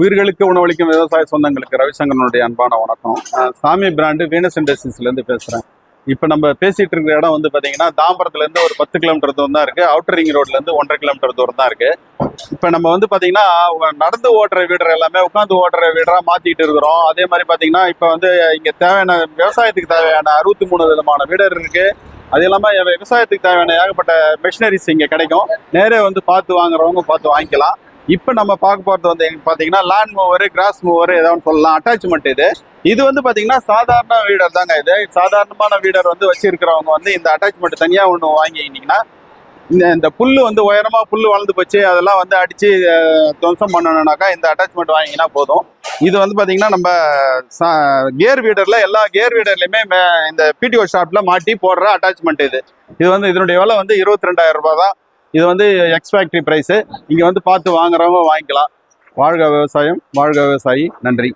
உயிர்களுக்கு உணவளிக்கும் விவசாய சொந்தங்களுக்கு ரவிசங்கரனுடைய அன்பான வணக்கம். சாமி பிராண்டு வீனஸ் இண்டஸ்ட்ரீஸ்லேருந்து பேசுகிறேன். இப்போ நம்ம பேசிகிட்டு இருக்கிற இடம் வந்து பார்த்தீங்கன்னா தாம்பரத்துலேருந்து ஒரு 10 கிலோமீட்டர் தூரம் தான் இருக்குது. அவுட்டர் ரிங் ரோட்லேருந்து 1.5 கிலோமீட்டர் தூரம் தான் இருக்குது. இப்போ நம்ம வந்து பார்த்தீங்கன்னா நடந்து ஓட்டுற வீடர் எல்லாமே உட்காந்து ஓட்டுற வீடராக மாற்றிக்கிட்டு இருக்கிறோம். அதே மாதிரி பார்த்தீங்கன்னா இப்போ வந்து இங்கே தேவையான விவசாயத்துக்கு தேவையான 63 விதமான வீடர் இருக்குது. அது இல்லாமல் விவசாயத்துக்கு தேவையான ஏகப்பட்ட மிஷினரிஸ் இங்கே கிடைக்கும். நேரே வந்து பார்த்து வாங்குறவங்க பார்த்து வாங்கிக்கலாம். இப்போ நம்ம பார்க்க போகிறது வந்து பார்த்தீங்கன்னா லேண்ட் மூவர், கிராஸ் மூவர் ஏதாவது சொல்லலாம். அட்டாச்மெண்ட் இது வந்து பார்த்தீங்கன்னா சாதாரண வீடர் தாங்க. இது சாதாரணமான வீடர் வந்து வச்சிருக்கிறவங்க வந்து இந்த அட்டாச்மெண்ட் தனியாக ஒன்று வாங்கிக்கிட்டிங்கன்னா இந்த புல் வந்து உயரமாக புல் வளர்ந்து போச்சு அதெல்லாம் வந்து அடித்து துவம்சம் பண்ணணுன்னாக்கா இந்த அட்டாச்மெண்ட் வாங்கிங்கன்னா போதும். இது வந்து பார்த்தீங்கன்னா நம்ம கியர் வீடரில் எல்லா கியர் வீடர்லையுமே இந்த பிடிஓ ஷாப்பில் மாட்டி போடுற அட்டாச்மெண்ட் இது வந்து இதனுடைய விலை வந்து 22,000 ரூபாய் தான். இது வந்து எக்ஸ் ஃபேக்டரி ப்ரைஸு. இங்கே வந்து பார்த்து வாங்குறவங்க வாங்கிக்கலாம். வாழ்க விவசாயம், வாழ்க விவசாயி. நன்றி.